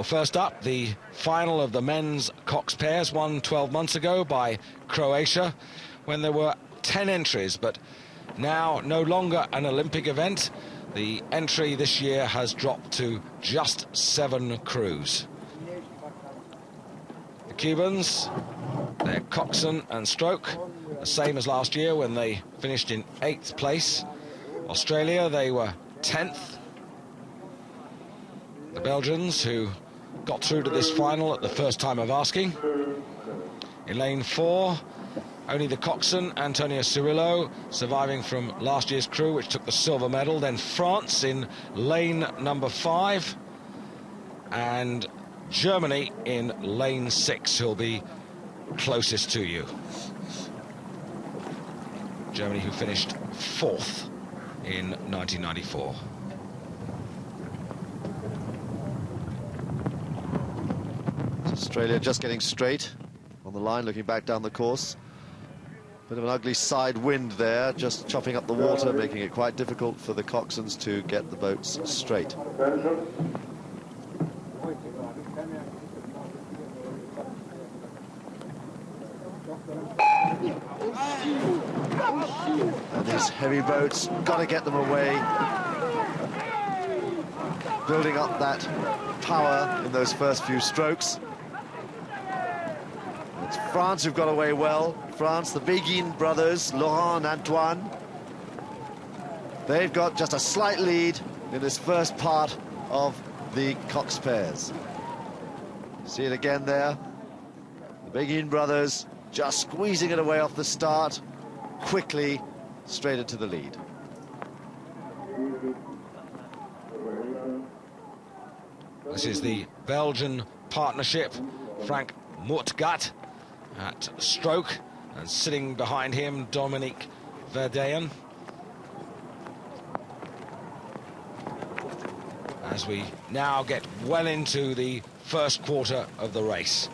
Well, first up, the final of the men's cox pairs, won 12 months ago by Croatia, when there were 10 entries, but now no longer an Olympic event. The entry this year has dropped to just 7 crews. The Cubans, their coxswain and stroke, the same as last year when they finished in 8th place. Australia, they were 10th. The Belgians, who got through to this final at the first time of asking. In lane 4, only the coxswain, Antonio Cirillo, surviving from last year's crew, which took the silver medal. Then France in lane number 5. And Germany in lane 6, who'll be closest to you. Germany, who finished 4th in 1994. Australia just getting straight on the line, looking back down the course. Bit of an ugly side wind there, just chopping up the water, making it quite difficult for the coxswains to get the boats straight. And these heavy boats, got to get them away. Building up that power in those first few strokes. It's France who've got away well. France, the Béguin brothers, Laurent and Antoine. They've got just a slight lead in this first part of the cox pairs. See it again there. The Béguin brothers just squeezing it away off the start, quickly straight into the lead. This is the Belgian partnership, Frank Moortgat at stroke, and sitting behind him, Dominique Verdeyen. As we now get well into the first quarter of the race.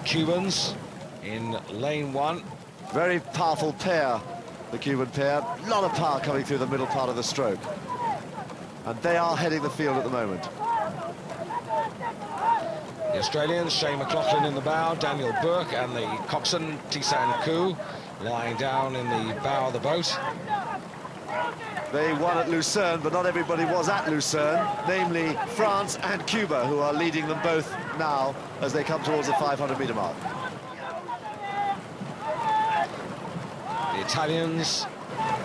Cubans in lane 1. Very powerful pair, the Cuban pair. A lot of power coming through the middle part of the stroke. And they are heading the field at the moment. The Australians, Shane McLaughlin in the bow, Daniel Burke, and the coxswain, Tisan Koo, lying down in the bow of the boat. They won at Lucerne, but not everybody was at Lucerne, namely France and Cuba, who are leading them both now as they come towards the 500-metre mark. The Italians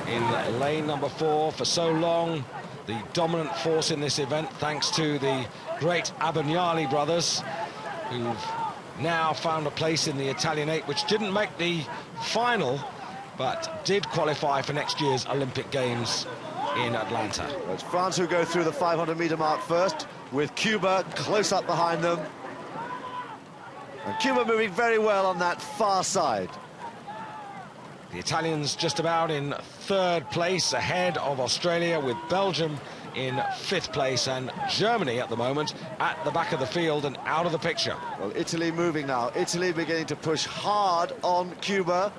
in lane number 4 for so long, the dominant force in this event, thanks to the great Abagnale brothers, who've now found a place in the Italian 8, which didn't make the final, but did qualify for next year's Olympic Games in Atlanta. It's France who go through the 500-metre mark first, with Cuba close up behind them. And Cuba moving very well on that far side. The Italians just about in 3rd place, ahead of Australia, with Belgium in 5th place, and Germany at the moment at the back of the field and out of the picture. Well, Italy moving now. Italy beginning to push hard on Cuba.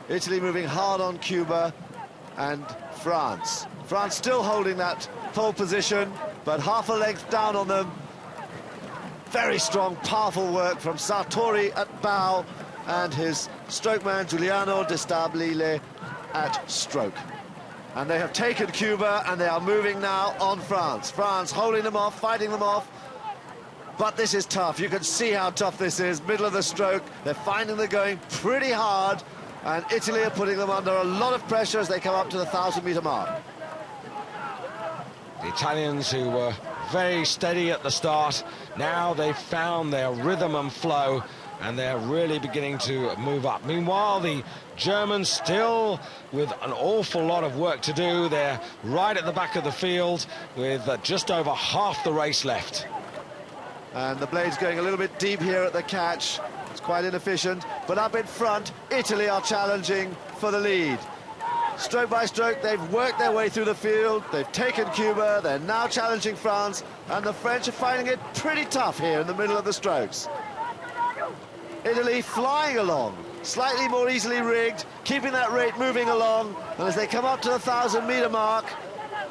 Italy moving hard on Cuba and France. France still holding that pole position, but half a length down on them. Very strong, powerful work from Sartori at bow and his strokeman Giuliano De Stabilile at stroke. And they have taken Cuba, and they are moving now on France. France holding them off, fighting them off. But this is tough. You can see how tough this is. Middle of the stroke. They're finding they're going pretty hard. And Italy are putting them under a lot of pressure as they come up to the 1,000-metre mark. The Italians, who were very steady at the start, now they've found their rhythm and flow, and they're really beginning to move up. Meanwhile, the Germans still with an awful lot of work to do. They're right at the back of the field with just over half the race left. And the blade's going a little bit deep here at the catch. It's quite inefficient, but up in front, Italy are challenging for the lead. Stroke by stroke, they've worked their way through the field. They've taken Cuba, they're now challenging France, and the French are finding it pretty tough here in the middle of the strokes. Italy flying along, slightly more easily rigged, keeping that rate moving along, and as they come up to the 1,000-metre mark,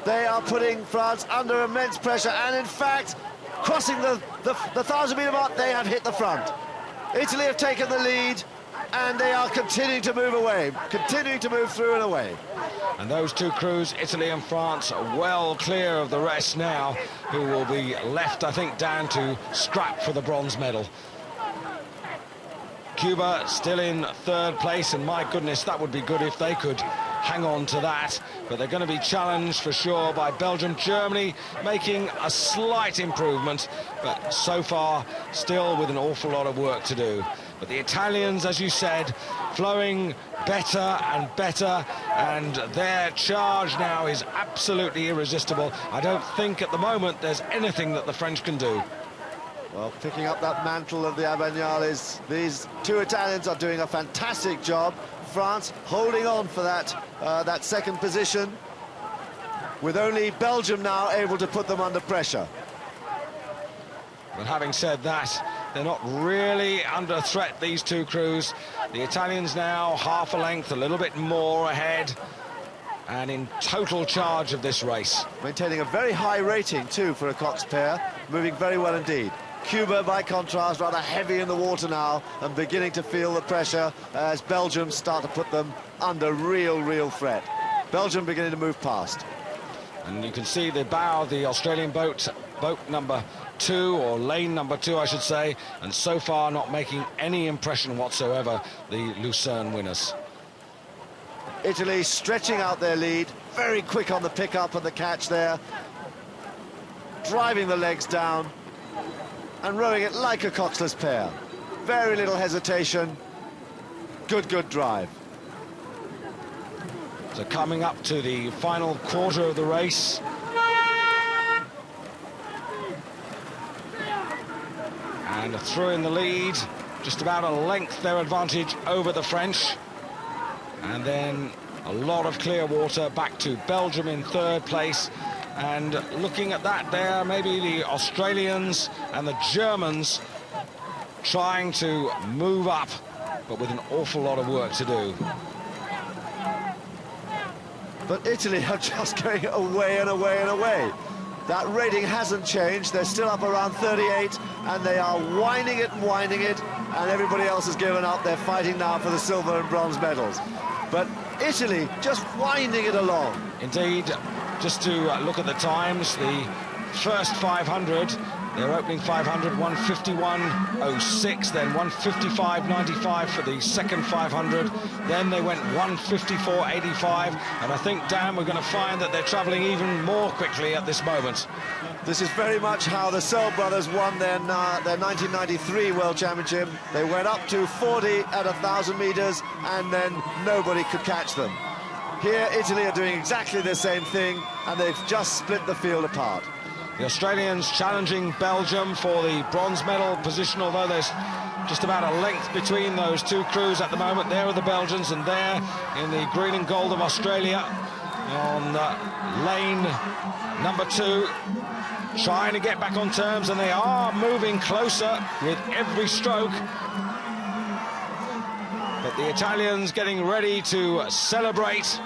They are putting France under immense pressure, and in fact, crossing the 1,000-metre mark, they have hit the front. Italy have taken the lead, and they are continuing to move away, continuing to move through and away. And those two crews, Italy and France, are well clear of the rest now, who will be left, I think, down to scrap for the bronze medal. Cuba still in third place, and my goodness, that would be good if they could hang on to that. But they're going to be challenged for sure by Belgium. Germany making a slight improvement, but so far still with an awful lot of work to do. But the Italians, as you said, flowing better and better, and their charge now is absolutely irresistible. I don't think at the moment there's anything that the French can do. Well, picking up that mantle of the Abagnales, these two Italians are doing a fantastic job. France holding on for that second position, with only Belgium now able to put them under pressure. But having said that, they're not really under threat, these two crews. The Italians now half a length, a little bit more ahead, and in total charge of this race. Maintaining a very high rating, too, for a Cox pair, moving very well indeed. Cuba, by contrast, rather heavy in the water now and beginning to feel the pressure as Belgium start to put them under real threat. Belgium beginning to move past. And you can see the bow of the Australian boat number 2, or lane number 2, I should say, and so far not making any impression whatsoever, the Lucerne winners. Italy stretching out their lead, very quick on the pick-up and the catch there, driving the legs down and rowing it like a coxless pair. Very little hesitation, good drive. So coming up to the final quarter of the race. And through in the lead, just about a length their advantage over the French. And then a lot of clear water back to Belgium in third place. And looking at that there, maybe the Australians and the Germans trying to move up, but with an awful lot of work to do. But Italy are just going away and away and away. That rating hasn't changed. They're still up around 38, and they are winding it, and everybody else has given up. They're fighting now for the silver and bronze medals. But Italy just winding it along. Indeed, just to look at the times, the first 500, their opening 500, 151.06, then 155.95 for the second 500, then they went 154.85, and I think, Dan, we're going to find that they're travelling even more quickly at this moment. This is very much how the Searle brothers won their 1993 World Championship. They went up to 40 at 1,000 metres, and then nobody could catch them. Here, Italy are doing exactly the same thing, and they've just split the field apart. The Australians challenging Belgium for the bronze medal position, although there's just about a length between those two crews at the moment. There are the Belgians, and there in the green and gold of Australia on lane number 2, trying to get back on terms, and they are moving closer with every stroke. But the Italians getting ready to celebrate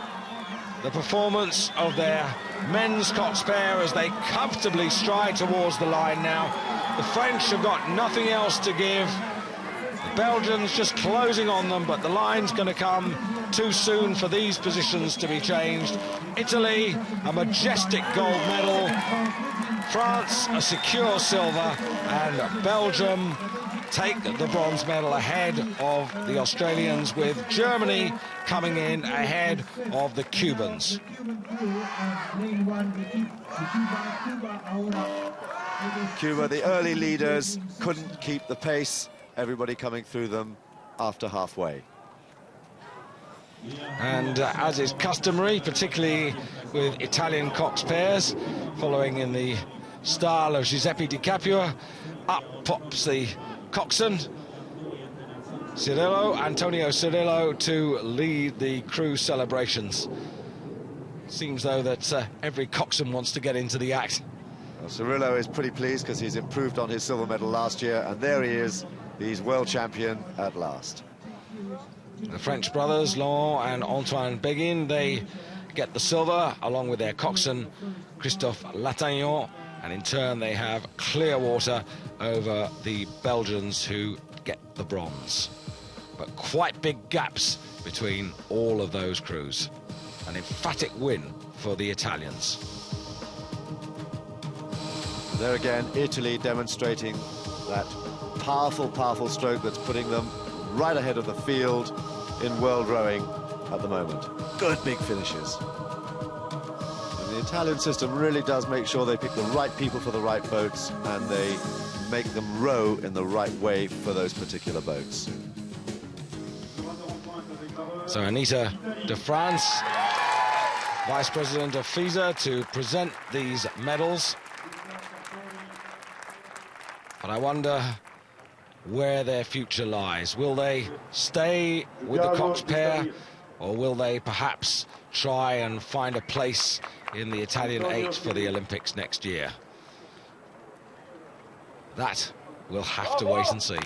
the performance of their men's Cox pair as they comfortably stride towards the line now. The French have got nothing else to give. The Belgians just closing on them, but the line's going to come too soon for these positions to be changed. Italy, a majestic gold medal. France, a secure silver. And Belgium take the bronze medal ahead of the Australians, with Germany coming in ahead of the Cubans. Cuba, the early leaders, couldn't keep the pace. Everybody coming through them after halfway. And as is customary, particularly with Italian Cox pairs, following in the style of Giuseppe Di Capua, up pops the coxswain, Antonio Cirillo, to lead the crew celebrations. Seems though that every coxswain wants to get into the act. Well, Cirillo is pretty pleased because he's improved on his silver medal last year, and there he is, he's world champion at last. The French brothers, Laurent and Antoine Béguin, they get the silver, along with their coxswain, Christophe Latagnon, and in turn they have clear water over the Belgians, who get the bronze. But quite big gaps between all of those crews. An emphatic win for the Italians. There again, Italy demonstrating that powerful, powerful stroke that's putting them right ahead of the field in world rowing at the moment. Good big finishes. And the Italian system really does make sure they pick the right people for the right boats, and they make them row in the right way for those particular boats. So Anita de France, Vice President of FISA, to present these medals. But I wonder where their future lies. Will they stay with the Cox pair, or will they perhaps try and find a place in the Italian 8 for the Olympics next year? That we'll have to wait and see.